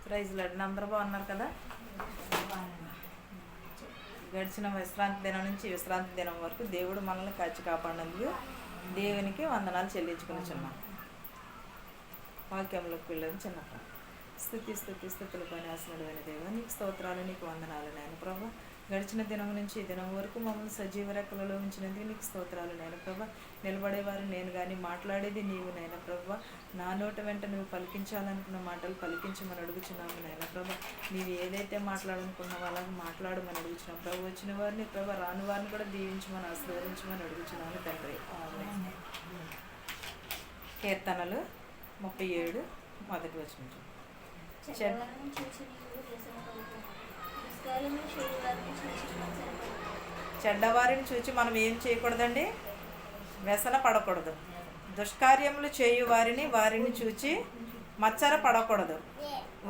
Praise lord. అందరూ బాగున్నారు కదా. గడిచిన విశ్రాంతి దినం నుంచి విశ్రాంతి దినం వరకు దేవుడు మనల్ని కాచి కాపాడినందుకు దేవునికి వందనాలు చెల్లించుకునిచున్నాం. వాక్యంలోకి వెళ్ళని చిన్నప్ప స్థుతులు పని ఆసనుడైన దేవా, నీకు స్తోత్రాలు, నీకు వందనాలు నాయన ప్రభా. గడిచిన దినం నుంచి ఈ దినం వరకు మమ్మల్ని సజీవ రెక్కలలో ఉంచినందుకు నీకు స్తోత్రాలు నాయన ప్రభా. నిలబడేవారు నేను కానీ, మాట్లాడేది నీవు నాయన ప్రభా. నా నోట వెంట నువ్వు పలికించాలనుకున్న మాటలు పలికించమని అడుగుచున్నాము నాయన ప్రభా. నీవు ఏదైతే మాట్లాడాలనుకున్నావో అలాగే మాట్లాడమని అడుగుచున్నావు ప్రభు. వచ్చిన వారిని ప్రభా, రాని వారిని కూడా దీవించమని ఆశీర్వదించమని అడుగుచున్నాను తండ్రి. కీర్తనలు 37 మొదటి వచనం. చెడ్డవారిని చూచి మనం ఏం చేయకూడదండి, వ్యసన పడకూడదు. దుష్కార్యములు చేయు వారిని చూచి మచ్చర పడకూడదు.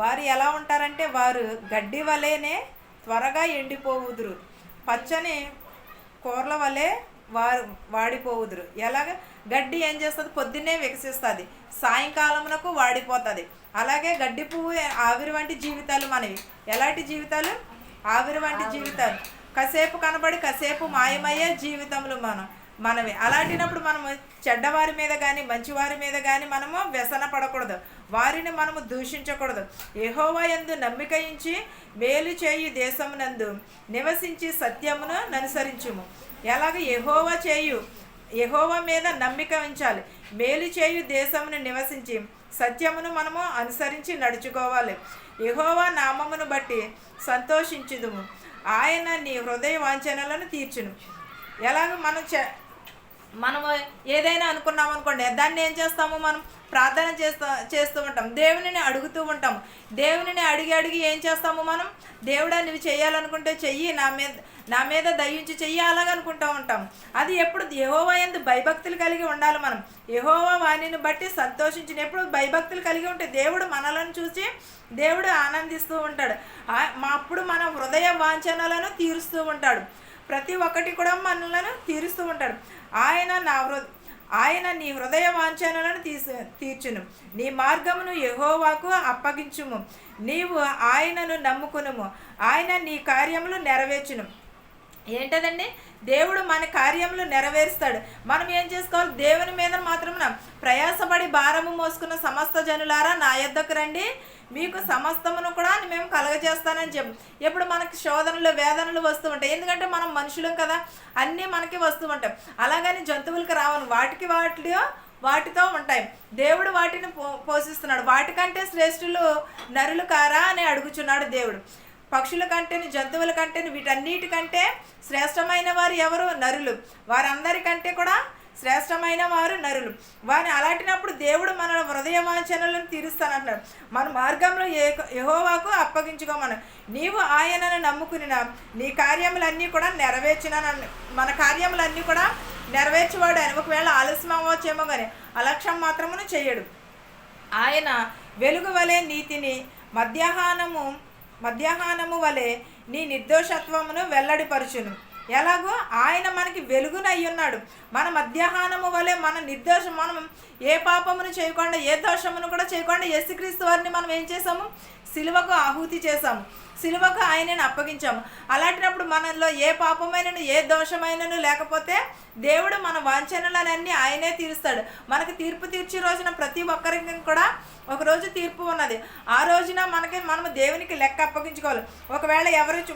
వారు ఎలా ఉంటారంటే వారు గడ్డి వలెనే త్వరగా ఎండిపోవుదురు, పచ్చని కూరల వలె వారు వాడిపోవుదురు. ఎలాగ గడ్డి ఏం చేస్తుంది, పొద్దున్నే వికసిస్తుంది, సాయంకాలమునకు వాడిపోతుంది. అలాగే గడ్డి పువ్వు ఆవిరి వంటి జీవితాలు మనవి. ఎలాంటి జీవితాలు? ఆవిరి వంటి జీవితాలు. కాసేపు కనబడి కాసేపు మాయమయ్యే జీవితములు మనవి. అలాంటినప్పుడు మనము చెడ్డవారి మీద కానీ మంచివారి మీద కానీ మనము వ్యసన పడకూడదు, వారిని మనము దూషించకూడదు. యెహోవా యందు నమ్మిక ఉంచి మేలు చేయు దేశమునందు నివసించి సత్యమును అనుసరించుము. ఎలాగ యెహోవా మీద నమ్మిక ఉంచాలి, మేలు చేయు దేశమును నివసించి సత్యమును మనము అనుసరించి నడుచుకోవాలి. యెహోవా నామమును బట్టి సంతోషించుదుము, ఆయన నీ హృదయ వాంఛనలను తీర్చును. ఎలాగ మనము ఏదైనా అనుకున్నాం అనుకోండి, దాన్ని ఏం చేస్తాము, మనం ప్రార్థన చేస్తూ ఉంటాం, దేవునిని అడుగుతూ ఉంటాము. దేవునిని అడిగి ఏం చేస్తాము, మనం దేవుడా నువ్వు చేయాలనుకుంటే చెయ్యి, నా మీద దయించి చెయ్యి అలాగనుకుంటూ ఉంటాం. అది ఎప్పుడు యెహోవా యందు భయభక్తులు కలిగి ఉండాలి. మనం యెహోవా వాణిని బట్టి సంతోషించిన ఎప్పుడు భయభక్తులు కలిగి ఉంటే దేవుడు మనలను చూసి దేవుడు ఆనందిస్తూ ఉంటాడు. అప్పుడు మన హృదయ వాంఛనలను తీరుస్తూ ఉంటాడు. ప్రతి ఒక్కటి కూడా మనలను తీరుస్తూ ఉంటాడు. ఆయన నీ హృదయ వాంఛనలను తీర్చును. నీ మార్గమును యెహోవాకు అప్పగించుము, నీవు ఆయనను నమ్ముకునుము, ఆయన నీ కార్యములు నెరవేర్చును. ఏంటదండి, దేవుడు మన కార్యములు నెరవేరుస్తాడు. మనం ఏం చేసుకోవాలి, దేవుని మీద మాత్రం ప్రయాసపడి భారము మోసుకున్న సమస్త జనులారా నా యొద్దకు రండి, మీకు సమస్తమును కూడా మేము కలగజేస్తానని చెప్పి. ఎప్పుడు మనకి శోధనలు వేదనలు వస్తూ ఉంటాయి, ఎందుకంటే మనం మనుషులం కదా, అన్నీ మనకి వస్తూ ఉంటాయి. అలాగని జంతువులకి రావను, వాటితో ఉంటాయి. దేవుడు వాటిని పోషిస్తున్నాడు. వాటికంటే శ్రేష్ఠులు నరులు కారా అని అడుగుచున్నాడు దేవుడు. పక్షుల కంటేను జంతువుల కంటేను వీటన్నిటికంటే శ్రేష్టమైన వారు ఎవరు? నరులు. వారందరికంటే కూడా శ్రేష్టమైన వారు నరులు. వారిని అలాంటినప్పుడు దేవుడు మన హృదయ వాంఛనలను తీరుస్తానంటున్నాడు. మన మార్గంలో యెహోవాకు అప్పగించుకోమను, నీవు ఆయనను నమ్ముకునినా నీ కార్యములన్నీ కూడా మన కార్యములన్నీ కూడా నెరవేర్చేవాడు అని. ఒకవేళ ఆలస్యం అవ్వచ్చేమో కానీ అలక్ష్యం మాత్రమును చేయడు. ఆయన వెలుగు వలె నీతిని మధ్యాహ్నము వలె నీ నిర్దోషత్వమును వెల్లడిపరచును. ఎలాగో ఆయన మనకి వెలుగునై ఉన్నాడు. మన మధ్యాహ్నము వలె మన నిర్దోషం, మనం ఏ పాపమును చేయకుండా ఏ దోషమును కూడా చేయకుండా యేసుక్రీస్తు వారిని మనం ఏం చేసాము, సిలువకు ఆహుతి చేసాము, సిలువకు ఆయనను అప్పగించాము. అలాంటినప్పుడు మనలో ఏ పాపమైనను ఏ దోషమైనను లేకపోతే దేవుడు మన వాంఛనలన్నీ ఆయనే తీరుస్తాడు. మనకు తీర్పు తీర్చే రోజున ప్రతి ఒక్కరికి కూడా ఒకరోజు తీర్పు ఉన్నది. ఆ రోజున మనము దేవునికి లెక్క అప్పగించుకోవాలి. ఒకవేళ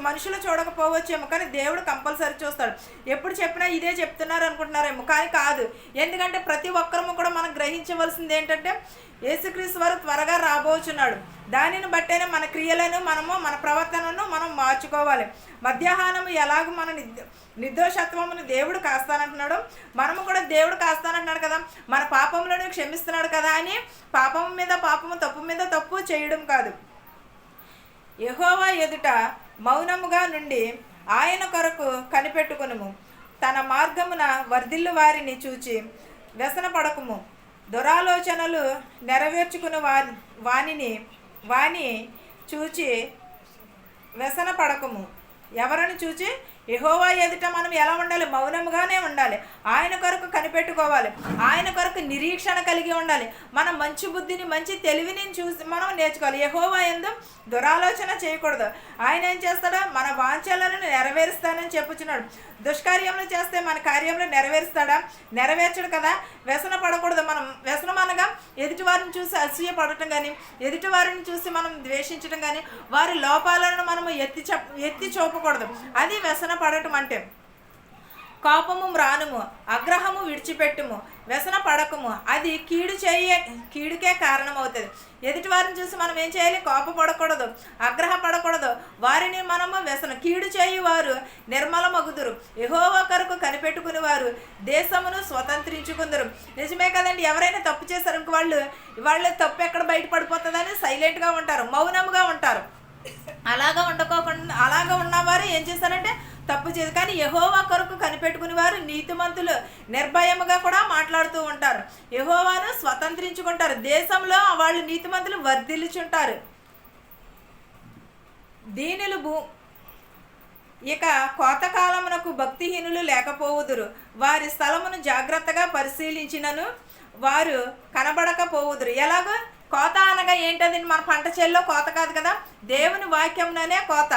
మనుషులు చూడకపోవచ్చేమో కానీ దేవుడు కంపల్సరీ చూస్తాడు. ఎప్పుడు చెప్పినా ఇదే చెప్తున్నారు అనుకుంటున్నారేమో, కానీ కాదు. ఎందుకంటే ప్రతి ఒక్కరము కూడా మనం గ్రహించవలసింది ఏంటంటే యేసుక్రీస్తు వారు త్వరగా రాబోచున్నాడు. దానిని బట్టేనే మన క్రియలను మన ప్రవర్తనను మనం మార్చుకోవాలి. మధ్యాహ్నము ఎలాగో మన నిర్దోషత్వమును దేవుడు కాస్తానంటున్నాడు, మనము కూడా దేవుడు కాస్తానంటున్నాడు కదా, మన పాపములను క్షమిస్తున్నాడు కదా అని పాపము మీద పాపము, తప్పు మీద తప్పు చేయడం కాదు. యెహోవా ఎదుట మౌనముగా నుండి ఆయన కొరకు కనిపెట్టుకునుము, తన మార్గమున వర్ధిల్లు వారిని చూచి వ్యసన పడకుము. దురాలోచనలు నెరవేర్చుకుని వాని చూచి వ్యసన పడకము. ఎవరిని చూచి? యెహోవా ఎదుట మనం ఎలా ఉండాలి? మౌనముగానే ఉండాలి. ఆయన కొరకు కనిపెట్టుకోవాలి. ఆయన కొరకు నిరీక్షణ కలిగి ఉండాలి. మనం మంచి బుద్ధిని, మంచి తెలివిని చూసి మనం నేర్చుకోవాలి. యెహోవా యందు దురాలోచన చేయకూడదు. ఆయన ఏం చేస్తాడో మన వాంఛలను నెరవేరుస్తానని చెప్పుచున్నాడు. దుష్కార్యములు చేస్తే మన కార్యములు నెరవేరుస్తాడా? నెరవేర్చడు కదా. వ్యసన పడకూడదు. మనం వ్యసనం అనగా ఎదుటి వారిని చూసి అసూయ పడటం కానీ, ఎదుటి వారిని చూసి మనం ద్వేషించడం కానీ, వారి లోపాలను మనము ఎత్తి చూపకూడదు. అది వ్యసన పడటం అంటే. కోపము మ్రానుము, అగ్రహము విడిచిపెట్టుము, వ్యసన పడకము, అది కీడుకే కారణమవుతుంది. ఎదుటి వారిని చూసి మనం ఏం చేయాలి? కోపపడకూడదు, ఆగ్రహ పడకూడదు. వారిని మనము కీడు చేయువారు నిర్మలమగుదురు. యెహోవా కొరకు కనిపెట్టుకుని వారు దేశమును స్వతంత్రించుకుందరు. నిజమే కదండి. ఎవరైనా తప్పు చేశారు ఇంక వాళ్ళ తప్పు ఎక్కడ బయటపడిపోతుందని సైలెంట్గా ఉంటారు, మౌనంగా ఉంటారు. అలాగా ఉన్నవారు ఏం చేస్తారంటే తప్పు చేయదు. కానీ యెహోవా కొరకు కనిపెట్టుకుని వారు నీతిమంతులు నిర్భయముగా కూడా మాట్లాడుతూ ఉంటారు. యెహోవాను స్వతంత్రించుకుంటారు. దేశంలో వాళ్ళు నీతిమంతులు వర్ధిల్లుచుంటారు. దీనులు ఇక కోతకాలమునకు భక్తిహీనులు లేకపోవుదురు. వారి స్థలమును జాగ్రత్తగా పరిశీలించినను వారు కనబడకపోవుదురు. ఎలాగో కోత అనగా ఏంటది? మన పంట చేల్లో కోత కాదు కదా, దేవుని వాక్యంలోనే కోత.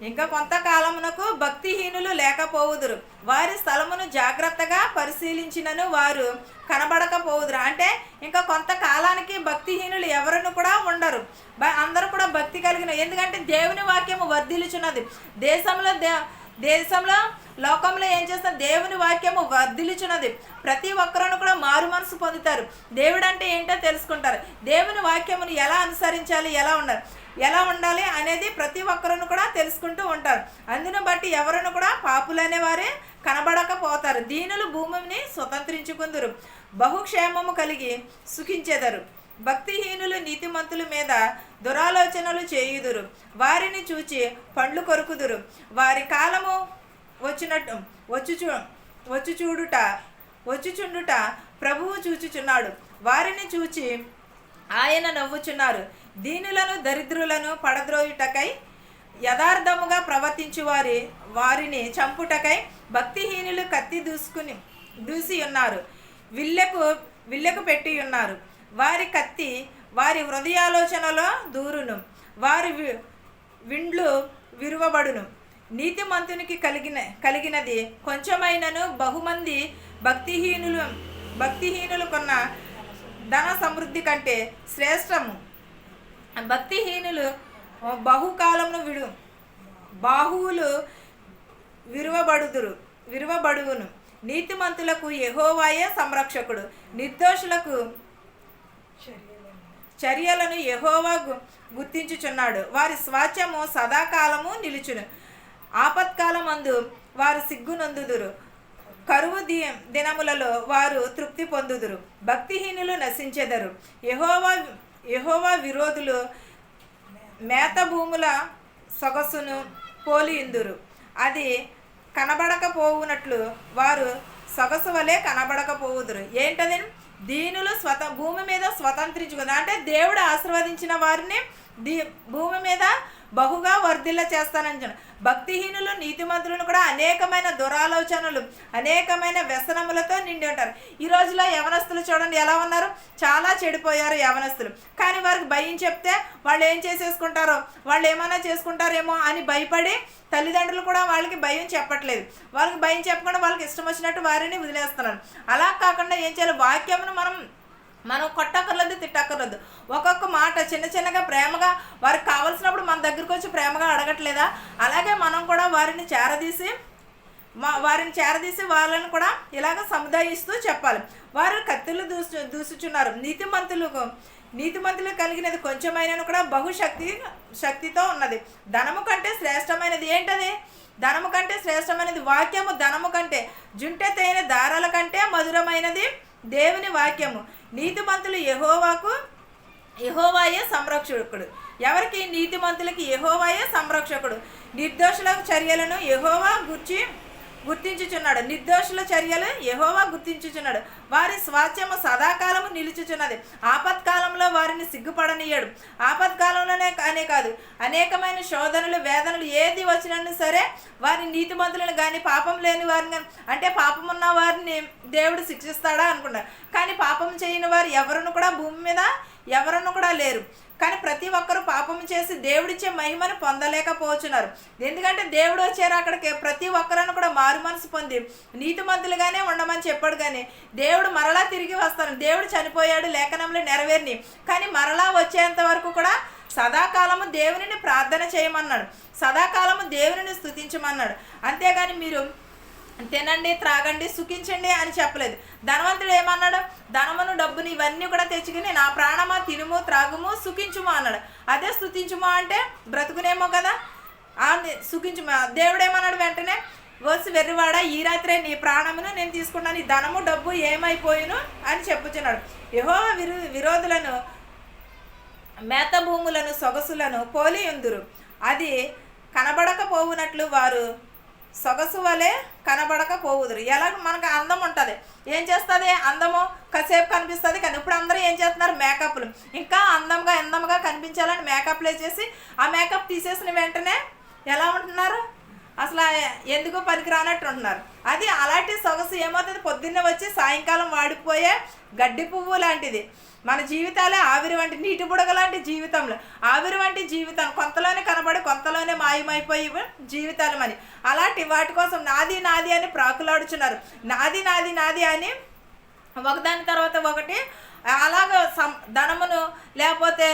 ఇంకా కొంతకాలమునకు భక్తిహీనులు లేకపోవుదురు. వారి స్థలమును జాగ్రత్తగా పరిశీలించినను వారు కనబడకపోవుదురు. అంటే ఇంకా కొంతకాలానికి భక్తిహీనులు ఎవరిని కూడా ఉండరు. అందరూ కూడా భక్తి కలిగిన, ఎందుకంటే దేవుని వాక్యము వర్ధిల్లుచున్నది. దేశంలో లోకంలో ఏం చేస్తారు? దేవుని వాక్యము వర్ధిల్లుచున్నది. ప్రతి ఒక్కరును కూడా మారు మనసు పొందుతారు. దేవుడు అంటే ఏంటో తెలుసుకుంటారు. దేవుని వాక్యమును ఎలా అనుసరించాలి, ఎలా ఉండాలి అనేది ప్రతి ఒక్కరును కూడా తెలుసుకుంటూ ఉంటారు. అందును బట్టి ఎవరును కూడా పాపులనే వారే కనబడకపోతారు. దీనులు భూమిని స్వతంత్రించుకుందురు, బహుక్షేమము కలిగి సుఖించెదరు. భక్తిహీనులు నీతిమంతుల మీద దురాలోచనలు చేయుదురు. వారిని చూచి పండ్లు కొరుకుదురు. వారి కాలము వచ్చుచుండుట ప్రభువు చూచుచున్నాడు. వారిని చూచి ఆయన నవ్వుచున్నారు. దీనులను దరిద్రులను పడద్రోయుటకై యథార్థముగా ప్రవర్తించు వారిని చంపుటకై భక్తిహీనులు కత్తి దూసి ఉన్నారు. విల్లెకు పెట్టి ఉన్నారు. వారి కత్తి వారి హృదయాలోచనలో దూరును. వారి విండ్లు విరువబడును. నీతిమంతునికి కలిగినది కొంచెమైనను బహుమంది భక్తిహీనులకున్న ధన సమృద్ధి కంటే శ్రేష్టము. భక్తిహీనులు బహుకాలమును బాహువులు విరువబడువును. నీతిమంతులకు యెహోవాయే సంరక్షకుడు. నిర్దోషులకు చర్యలను యెహోవా గుర్తించుచున్నాడు. వారి స్వాస్థ్యము సదాకాలము నిలుచును. ఆపత్కాలమందు వారు సిగ్గునందుదురు. కరువు దినములలో వారు తృప్తి పొందుదురు. భక్తిహీనులు నశించెదరు. యెహోవా విరోధులు మేత భూముల సొగసును పోలియుందురు. అది కనబడకపోవునట్లు వారు సొగసు వలె కనబడకపోవుదురు. ఏంటది? దీనులు భూమి మీద స్వతంత్రించుకుంది. అంటే దేవుడు ఆశీర్వదించిన వారిని భూమి మీద బహుగా వర్ధిల్ల చేస్తానని. భక్తిహీనులు నీతిమంతులను కూడా అనేకమైన దురాలోచనలు, అనేకమైన వ్యసనములతో నిండి ఉంటారు. ఈ రోజులో యవనస్తులు చూడండి ఎలా ఉన్నారు, చాలా చెడిపోయారు యవనస్తులు. కానీ వారికి భయం చెప్తే వాళ్ళు ఏం చేసేసుకుంటారో, వాళ్ళు ఏమైనా చేసుకుంటారేమో అని భయపడి తల్లిదండ్రులు కూడా వాళ్ళకి భయం చెప్పట్లేదు. వాళ్ళకి భయం చెప్పకుండా వాళ్ళకి ఇష్టం వచ్చినట్టు వారిని వదిలేస్తున్నారు. అలా కాకుండా ఏం చేయాలి? వాక్యమును మనం కొట్టక్కర్లేదు, తిట్టక్కర్లేదు. ఒక్కొక్క మాట చిన్నగా ప్రేమగా వారికి కావాల్సినప్పుడు మన దగ్గరికి వచ్చి ప్రేమగా అడగట్లేదా? అలాగే మనం కూడా వారిని చేరదీసి వాళ్ళని కూడా ఇలాగ సముదాయిస్తూ చెప్పాలి. వారు కత్తులు దూసుచున్నారు. నీతిమంతులు కలిగినది కొంచెమైనను కూడా శక్తితో ఉన్నది. ధనము కంటే శ్రేష్టమైనది ఏంటది? ధనము కంటే శ్రేష్టమైనది వాక్యము. ధనము కంటే జుంటెతైన దారాల కంటే మధురమైనది దేవుని వాక్యము. నీతిమంతులు యెహోవాయే సంరక్షకుడు. ఎవరికి? నీతిమంతులకి యెహోవాయే సంరక్షకుడు. నిర్దోషుల చర్యలను యెహోవా గుర్తించుచున్నాడు. నిర్దోషుల చర్యలు యెహోవా గుర్తించుచున్నాడు. వారి స్వాస్థ్యము సదాకాలము నిలుచుచున్నది. ఆపత్కాలంలో వారిని సిగ్గుపడనీయడు. ఆపత్కాలంలోనే అనే కాదు, అనేకమైన శోధనలు వేదనలు ఏది వచ్చినా సరే వారి నీతిమంతులను కానీ పాపం లేని వారిని కానీ, అంటే పాపం ఉన్న వారిని దేవుడు శిక్షిస్తాడా అనుకున్నారు. కానీ పాపం చేయని వారు ఎవరును కూడా భూమి మీద ఎవరును కూడా లేరు. కానీ ప్రతి ఒక్కరూ పాపం చేసి దేవుడిచ్చే మహిమను పొందలేకపోతున్నారు. ఎందుకంటే దేవుడు వచ్చారు అక్కడికి ప్రతి ఒక్కరను కూడా మారు మనసు పొంది నీతిమంతులుగానే ఉండమని చెప్పాడు. కానీ దేవుడు మరలా తిరిగి వస్తాను, దేవుడు చనిపోయాడు, లేఖనంలో నెరవేరిని, కానీ మరలా వచ్చేంత వరకు కూడా సదాకాలము దేవునిని ప్రార్థన చేయమన్నాడు, సదాకాలము దేవునిని స్తుతించమన్నాడు. అంతేగాని మీరు తినండి, త్రాగండి, సుఖించండి అని చెప్పలేదు. ధనవంతుడు ఏమన్నాడు? ధనమును డబ్బుని ఇవన్నీ కూడా తెచ్చుకుని నా ప్రాణమా తినుము త్రాగుము సుఖించుము అన్నాడు. అదే స్తుతించుము అంటే బ్రతుకునేమో కదా, సుఖించుము. దేవుడు ఏమన్నాడు? వెంటనే వసి వెర్రివాడ, ఈ రాత్రే నీ ప్రాణమును నేను తీసుకున్నాను, నీ ధనము డబ్బు ఏమైపోయిను అని చెప్పుచున్నాడు. యెహోవా విరోధులను మేత భూములను సొగసులను పోలి ఉందురు. అది కనబడకపోవునట్లు వారు సొగసు వలె కనబడకపోవుదురు. ఎలా మనకు అందం ఉంటుంది, ఏం చేస్తుంది? అందము కాసేపు కనిపిస్తుంది. కానీ ఇప్పుడు అందరూ ఏం చేస్తున్నారు? మేకప్లు. ఇంకా అందముగా కనిపించాలని మేకప్లు వేసేసి ఆ మేకప్ తీసేసిన వెంటనే ఎలా ఉంటున్నారు? అసలు ఎందుకు పనికిరానట్టు ఉంటున్నారు. అది అలాంటి సొగసు ఏమవుతుంది? పొద్దున్నే వచ్చి సాయంకాలం వాడిపోయే గడ్డి పువ్వు లాంటిది మన జీవితాలే. ఆవిరి వంటి నీటి బుడగ లాంటి జీవితంలో ఆవిరి వంటి జీవితం కొంతలోనే కనబడి కొంతలోనే మాయమైపోయి జీవితాలు అని అలాంటి వాటి కోసం నాది నాది అని ప్రాకులాడుచున్నారు. నాది నాది నాది అని ఒకదాని తర్వాత ఒకటి అలాగ ధనమును లేకపోతే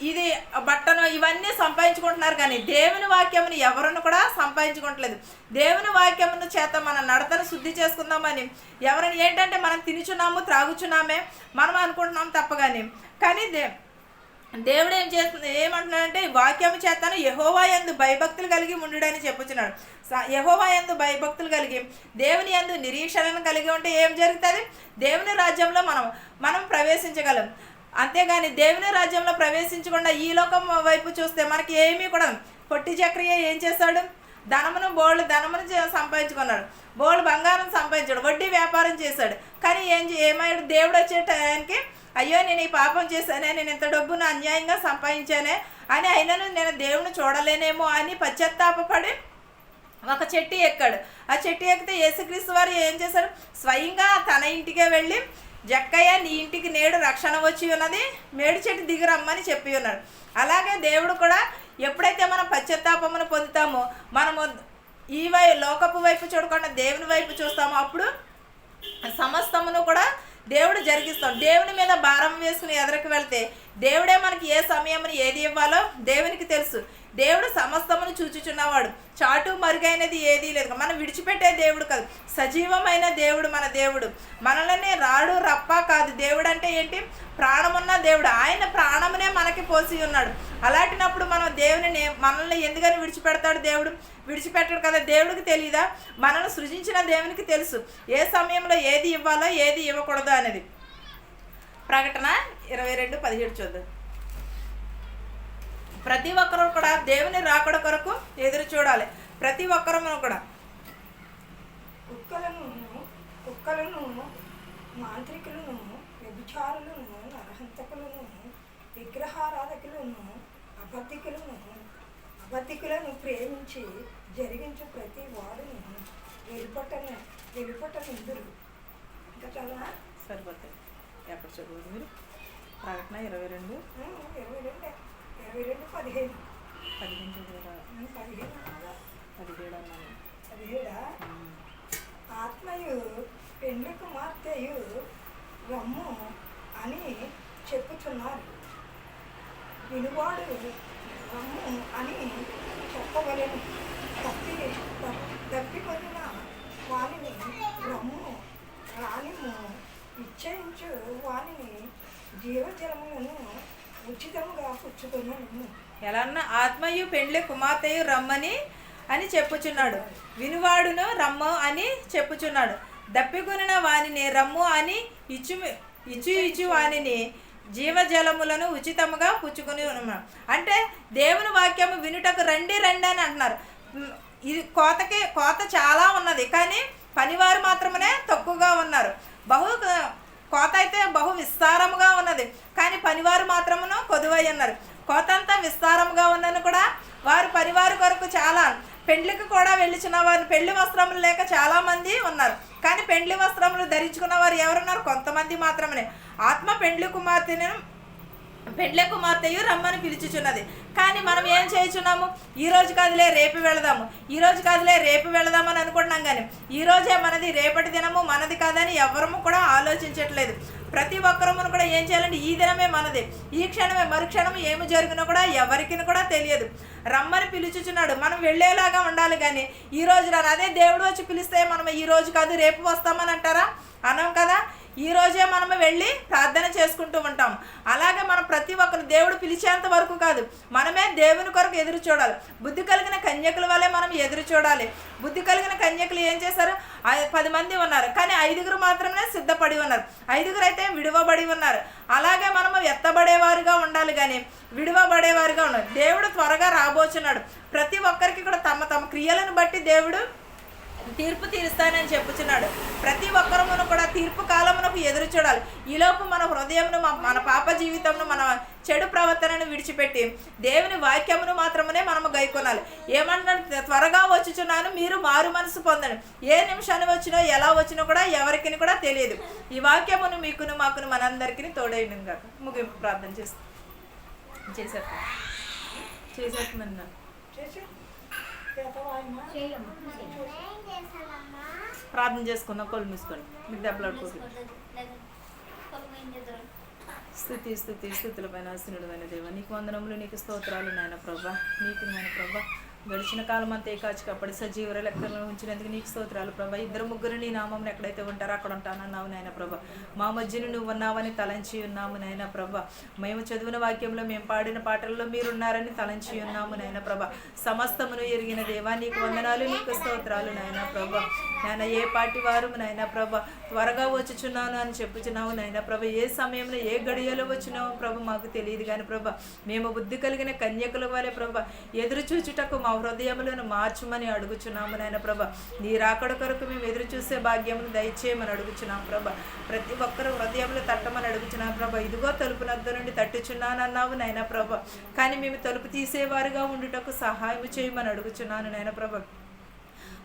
ఇది బట్టను ఇవన్నీ సంపాదించుకుంటున్నారు. కానీ దేవుని వాక్యమును ఎవరిని కూడా సంపాదించుకోవట్లేదు. దేవుని వాక్యమును చేత మన నడతను శుద్ధి చేసుకుందామని ఎవరైనా ఏంటంటే మనం తినుచున్నాము త్రాగుచున్నామే మనం అనుకుంటున్నాం తప్పగాని. కానీ దేవుడు ఏమంటున్నాడంటే వాక్యము చేతను యెహోవా యందు భయభక్తులు కలిగి ఉండుడని చెప్పుచున్నాడు. యెహోవా యందు భయభక్తులు కలిగి దేవుని యందు నిరీక్షణను కలిగి ఉంటే ఏం జరుగుతుంది? దేవుని రాజ్యంలో మనం ప్రవేశించగలం. అంతేగాని దేవుని రాజ్యంలో ప్రవేశించకుండా ఈ లోకం వైపు చూస్తే మనకి ఏమీ కూడా. పొట్టి చక్రయ్య ఏం చేశాడు? ధనమును సంపాదించుకున్నాడు, బోళ్ళు బంగారం సంపాదించాడు, వడ్డీ వ్యాపారం చేశాడు. కానీ ఏమయ్యాడు? దేవుడు వచ్చే టైంకి అయ్యో నేను ఈ పాపం చేశానే, నేను ఇంత డబ్బును అన్యాయంగా సంపాదించానే అని అయినను నేను దేవుని చూడలేనేమో అని పశ్చాత్తాపడి ఒక చెట్టు ఎక్కాడు. ఆ చెట్టు ఎక్కితే యేసుక్రీస్తు వారు ఏం చేశారు? స్వయంగా తన ఇంటికే వెళ్ళి జక్కయ్య నీ ఇంటికి నేడు రక్షణ వచ్చి ఉన్నది, మేడి చెట్టు దిగిరమ్మని చెప్పి ఉన్నాడు. అలాగే దేవుడు కూడా ఎప్పుడైతే మనం పశ్చాత్తాపమును పొందుతామో మనము ఈ లోకపు వైపు చూడకుండా దేవుని వైపు చూస్తామో అప్పుడు సమస్తమును కూడా దేవుడు జరిగిస్తాం. దేవుని మీద భారం వేసుకుని ఎదురుకు వెళ్తే దేవుడే మనకి ఏ సమయమును ఏది ఇవ్వాలో దేవునికి తెలుసు. దేవుడు సమస్తమును చూచుచున్నవాడు, చాటు మరుగైనది ఏదీ లేదు. మనం విడిచిపెట్టే దేవుడు కాదు, సజీవమైన దేవుడు మన దేవుడు. మనల్ని రాడు రప్ప కాదు. దేవుడు అంటే ఏంటి? ప్రాణమున్న దేవుడు. ఆయన ప్రాణమునే మనకి పోసి ఉన్నాడు. అలాంటినప్పుడు మనం మనల్ని ఎందుకని విడిచిపెడతాడు? దేవుడు విడిచిపెట్టాడు కదా. దేవుడికి తెలియదా? మనల్ని సృజించిన దేవునికి తెలుసు ఏ సమయంలో ఏది ఇవ్వాలో ఏది ఇవ్వకూడదు అనేది. ప్రకటన 22:17 చూద్దాం. ప్రతి ఒక్కరూ కూడా దేవుని రాకడ కొరకు ఎదురు చూడాలి. ప్రతి ఒక్కరూ కూడా కుక్కలను మాంత్రికులను వ్యభిచారులను నరహంతకులను విగ్రహారాధకులను అబద్ధికులను ప్రేమించి జరిగించు ప్రతి వాడును వెలుపటనుందురు. ఇంకా చాలా సరిపోతాయి. ఎక్కడ చదువు మీరు? ప్రకటన 22:17 ఆత్మయు పెండ్లి కుమార్తెయు రమ్ము అని చెప్పుచున్నారు. వినువాడు రమ్ము అని చెప్పవలెను. తప్పికొనిన వానిని రమ్ము రానిము, ఇచ్చయించు వానిని జీవజలములను ఉచితముగా పుచ్చుకున్నాను. ఎలా ఆత్మయు పెండ్లి కుమార్తెయు రమ్మని అని చెప్పుచున్నాడు. వినువాడును రమ్ము అని చెప్పుచున్నాడు. దప్పికొనిన వానిని రమ్ము అని ఇచ్చు వానిని జీవజలములను ఉచితముగా పుచ్చుకుని ఉన్నాడు. అంటే దేవుని వాక్యము వినుటకు రండి రండి అని అంటున్నారు. ఇది కోత చాలా ఉన్నది, కానీ పనివారు మాత్రమే తక్కువగా ఉన్నారు. కోత అయితే బహు విస్తారముగా ఉన్నది, కానీ పనివారు మాత్రమును కొదువై ఉన్నారు. కోత అంతా విస్తారముగా ఉన్నను కూడా వారు పనివారు కొరకు చాలా పెండ్లికి కూడా వెళ్ళిచిన వారు పెళ్లి వస్త్రములు లేక చాలామంది ఉన్నారు, కానీ పెండ్లి వస్త్రములు ధరించుకున్న వారు ఎవరున్నారు? కొంతమంది మాత్రమే. ఆత్మ పెండ్లి కుమార్తెయు రమ్మని పిలుచుచున్నది, కానీ మనం ఏం చేయుచున్నాము? ఈ రోజు కాదులే రేపు వెళదాము, ఈ రోజు కాదులే రేపు వెళదామని అనుకుంటున్నాం, కానీ ఈ రోజే మనది, రేపటి దినము మనది కాదని ఎవరము కూడా ఆలోచించట్లేదు. ప్రతి ఒక్కరమును కూడా ఏం చేయాలంటే ఈ దినమే మనది, ఈ క్షణమే, మరుక్షణము ఏమి జరిగినా కూడా ఎవరికి కూడా తెలియదు. రమ్మని పిలుచుచున్నాడు, మనం వెళ్ళేలాగా ఉండాలి, కానీ ఈ రోజు రాను. అదే దేవుడు వచ్చి పిలిస్తే మనం ఈ రోజు కాదు రేపు వస్తామని అంటారా? అనం కదా. ఈ రోజే మనము వెళ్ళి ప్రార్థన చేసుకుంటూ ఉంటాం. అలాగే మనం ప్రతి ఒక్కరు దేవుడు పిలిచేంత వరకు కాదు, మనమే దేవుని కొరకు ఎదురు చూడాలి. బుద్ధి కలిగిన కన్యకుల వల్లే మనం ఎదురు చూడాలి. బుద్ధి కలిగిన కన్యకులు ఏం చేశారు? 10 మంది ఉన్నారు, కానీ 5 మాత్రమే సిద్ధపడి ఉన్నారు, 5 అయితే విడువబడి ఉన్నారు. అలాగే మనము ఎత్తబడేవారుగా ఉండాలి, కానీ విడువబడేవారుగా ఉండాలి. దేవుడు త్వరగా రాబోచున్నాడు. ప్రతి ఒక్కరికి కూడా తమ తమ క్రియలను బట్టి దేవుడు తీర్పు తీరుస్తానని చెప్పుచున్నాడు. ప్రతి ఒక్కరమును కూడా తీర్పు కాలమునకు ఎదురు చూడాలి. ఈలోపు మన హృదయమును, మన పాప జీవితమును, మన చెడు ప్రవర్తనను విడిచిపెట్టి దేవుని వాక్యమును మాత్రమే మనము గైకొనాలి. ఏమన్నా త్వరగా వచ్చుచున్నాను, మీరు మారు మనసు పొందండి. ఏ నిమిషాన్ని వచ్చినో ఎలా వచ్చినో కూడా ఎవరికి కూడా తెలియదు. ఈ వాక్యమును మీకును మాకును మనందరికీ తోడైంది కాక. ముగింపు ప్రార్థన చేసేస్తున్నా. ప్రార్థన చేసుకుందాం. కొలు మూసుకోండి, మీకు దెబ్బలాడుకోండి. స్థుతుల పైన ఆశీనుడైన దేవ, నీకు వందనములు, నీకు స్తోత్రాలు నాయన ప్రభా. నీకు నాయన ప్రభా గడిచిన కాలం అంతా కాచి కాపాడి సజీవ లెక్కలను ఉంచినందుకు నీకు స్తోత్రాలు ప్రభా. 2-3 నీ నామం ఎక్కడైతే ఉంటారో అక్కడ ఉంటానన్నావు నాయన ప్రభా. మా మధ్యను నువ్వు ఉన్నావని తలంచి ఉన్నాము నాయన ప్రభా. మేము చదివిన వాక్యంలో, మేము పాడిన పాటల్లో మీరున్నారని తలంచి ఉన్నాము నాయన ప్రభా. సమస్తమును ఎరిగిన దేవా, నీకు వందనాలు, నీకు స్తోత్రాలు నాయన ప్రభా. నాయన ఏ పాటి వారు నాయన ప్రభా త్వరగా వచ్చుచున్నాను అని చెప్పుచున్నావు నాయన ప్రభా. ఏ సమయంలో ఏ గడియలో వచ్చినావు ప్రభా మాకు తెలియదు, కానీ ప్రభా మేము బుద్ధి కలిగిన కన్యకుల వలె ప్రభా ఎదురు చూచుటకు మా హృదయములను మార్చుమని అడుగుచున్నాము నాయన ప్రభా. నీ రాకడ కొరకు మేము ఎదురు చూసే భాగ్యమును దయచేయమని అడుగుచున్నాం ప్రభా. ప్రతి ఒక్కరు హృదయములు తట్టమని అడుగుచున్నాం ప్రభా. ఇదిగో తలుపు నద్ద నుండి తట్టుచున్నానన్నావు నాయన ప్రభా, కానీ మేము తలుపు తీసేవారుగా ఉండుటకు సహాయం చేయమని అడుగుచున్నాను నాయన ప్రభా.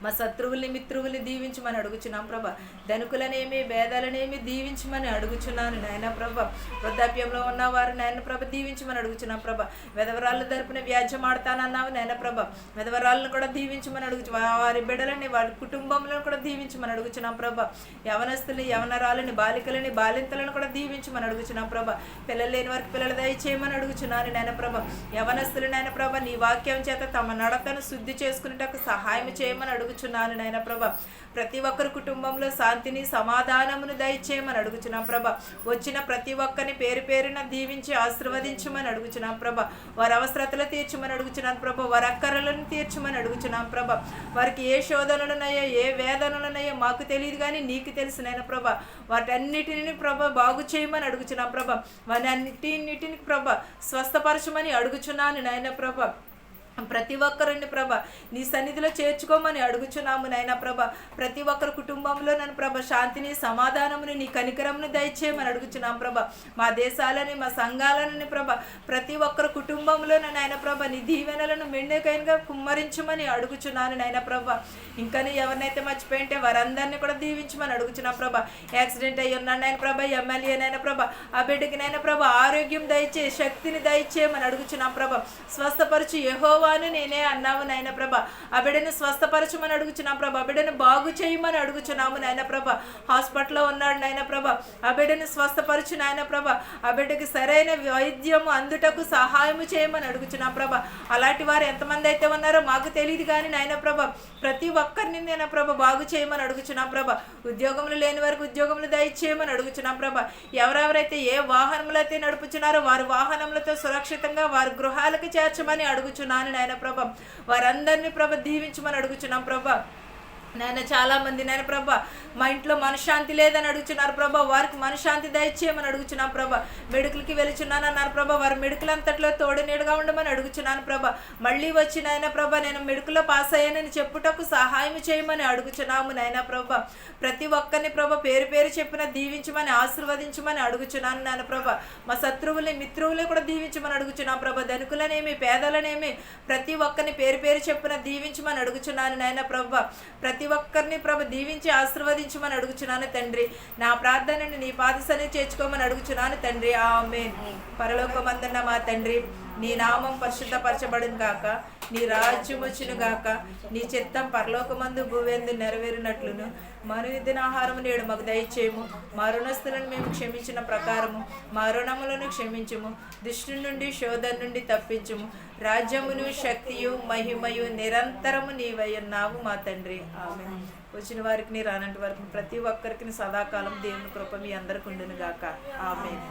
మా శత్రువుల్ని మిత్రువుల్ని దీవించమని అడుగుచున్నాం ప్రభా. ధనుకులనేమి భేదాలనేమి దీవించమని అడుగుచున్నాను నాయన ప్రభా. వృద్ధాప్యంలో ఉన్నవారు నాయన ప్రభ దీవించమని అడుగుచున్నాం ప్రభా. విధవరాళ్ళ తరపున వ్యాజ్యం ఆడతానన్నావు నాయన ప్రభా. విధవరాళ్ళను కూడా దీవించమని అడుగుచు, వారి బిడ్డలని, వారి కుటుంబంలో కూడా దీవించమని అడుగుచున్నాం ప్రభా. యవనస్తుల్ని, యవనరాలని, బాలికలని, బాలింతలను కూడా దీవించమని అడుగుచున్నాం ప్రభా. పిల్లలు లేని వారికి పిల్లలు దయచేయమని అడుగుచున్నాను నాయన ప్రభా. యవనస్తులు నాయన ప్రభా నీ వాక్యం చేత తమ నడతను శుద్ధి చేసుకునేటకు సహాయం చేయమని అడుగుచున్నాను నాయన ప్రభా. ప్రతి ఒక్కరి కుటుంబంలో శాంతిని, సమాధానమును దయచేయమని అడుగుచున్నాం ప్రభా. వచ్చిన ప్రతి ఒక్కరిని పేరు పేరున దీవించి ఆశీర్వదించమని అడుగుచున్నాం ప్రభా. వారి అవసరతలు తీర్చమని అడుగుచున్నాను ప్రభా. వారి అక్కరలను తీర్చమని అడుగుచున్నాం ప్రభా. వారికి ఏ శోధనలున్నాయో, ఏ వేదనలున్నాయో మాకు తెలియదు, కానీ నీకు తెలుసు నాయన ప్రభా. వాటన్నిటిని ప్రభా బాగు చేయమని అడుగుచున్నాం ప్రభా. వారి అన్నిటిని ప్రభా స్వస్థపరచమని అడుగుచున్నాను నాయన ప్రభా. ప్రతి ఒక్కరిని ప్రభ నీ సన్నిధిలో చేర్చుకోమని అడుగుచున్నాము నాయన ప్రభ. ప్రతి ఒక్కరి కుటుంబంలో నన్ను ప్రభ శాంతిని, సమాధానముని, నీ కనికరమును దయచేయమని అడుగుచున్నాం ప్రభ. మా దేశాలని, మా సంఘాలని ప్రభ ప్రతి ఒక్కరి కుటుంబంలో నాయన ప్రభ నీ దీవెనలను మెండుకైనగా కుమ్మరించమని అడుగుచున్నాను నాయన ప్రభ. ఇంకా ఎవరినైతే మర్చిపోయింటే వారందరినీ కూడా దీవించమని అడుగుచున్నాం ప్రభ. యాక్సిడెంట్ అయ్యి ఉన్నాను నాయన ప్రభ, ఎమ్మెల్యే నాయన ప్రభ, ఆ బిడ్డకి నాయన ప్రభ ఆరోగ్యం దయచే, శక్తిని దయచేయమని అడుగుచున్నాం ప్రభ. స్వస్థపరచు యెహోవా అని నేనే అన్నావు నాయన ప్రభ. ఆ బిడ్డను స్వస్థపరచమని అడుగుచున్నాం ప్రభ. ఆ బిడ్డను బాగు చేయమని అడుగుచున్నాము నాయన ప్రభ. హాస్పిటల్లో ఉన్నాడు నాయన ప్రభ, ఆ బిడ్డను స్వస్థపరచు నాయన ప్రభ. ఆ బిడ్డకి సరైన వైద్యము అందుటకు సహాయము చేయమని అడుగుచున్నాం ప్రభ. అలాంటి వారు ఎంతమంది అయితే ఉన్నారో మాకు తెలియదు, కానీ నాయన ప్రభ ప్రతి ఒక్కరిని నాయన ప్రభ బాగు చేయమని అడుగుచున్నాం ప్రభ. ఉద్యోగములు లేని వారికి ఉద్యోగములు దయచేయమని అడుగుచున్నాం ప్రభ. ఎవరెవరైతే ఏ వాహనములు అయితే నడుపుచున్నారో వారి వాహనములతో సురక్షితంగా వారి గృహాలకు చేర్చమని అడుగుచున్నాను నాయన ప్రభ. వారందరినీ ప్రభ దీవించమని అడుగుచున్నాం ప్రభ. నాయన చాలామంది నాయన ప్రభ మా ఇంట్లో మనశ్శాంతి లేదని అడుగుచున్నారు ప్రభా, వారికి మనశ్శాంతి దయచేయమని అడుగుచున్నాం ప్రభా. మెడికల్కి వెళుచున్నాను అన్నారు ప్రభా, వారి మెడికల్ అంతట్లో తోడు నీడుగా ఉండమని అడుగుచున్నాను ప్రభా. మళ్ళీ వచ్చి నాయన ప్రభా నేను మెడికల్లో పాస్ అయ్యానని చెప్పుటకు సహాయం చేయమని అడుగుచున్నాము నాయన ప్రభా. ప్రతి ఒక్కరిని ప్రభా పేరు పేరు చెప్పిన దీవించమని ఆశీర్వదించమని అడుగుచున్నాను నాయన ప్రభా. మా శత్రువుల్ని మిత్రువులు కూడా దీవించమని అడుగుచున్నాం ప్రభా. ధనికులనేమి పేదలనేమి ప్రతి ఒక్కరిని పేరు పేరు చెప్పిన దీవించమని అడుగుచున్నాను నాయన ప్రభా. ప్రతి ఒక్కరిని ప్రభ దీవించి ఆశీర్వదించమని అడుగుచున్నాను తండ్రి. నా ప్రార్థనని నీ పాదసని చేర్చుకోమని అడుగుచున్నాను తండ్రి. ఆమేన్. పరలోకమందున్న మా తండ్రి, నీ నామం పరిశుద్ధపరచబడును గాక, నీ రాజ్యం వచ్చును గాక, నీ చిత్తం పరలోకమందు భూవేందు నెరవేరినట్లును మరుదిన ఆహారము నేడు మాకు దయచేయము. మా రుణస్తులను మేము క్షమించిన ప్రకారము మా రుణములను క్షమించుము. దుష్టు నుండి శోధన నుండి తప్పించుము. రాజ్యమును శక్తియు మహిమయు నిరంతరము నీవై ఉన్నావు మా తండ్రి. ఆమేన్. వచ్చిన వారికి రానంటి వారికి ప్రతి ఒక్కరికి సదాకాలం దేవుని కృప మీ అందరికి ఉండును గాక. ఆమేన్.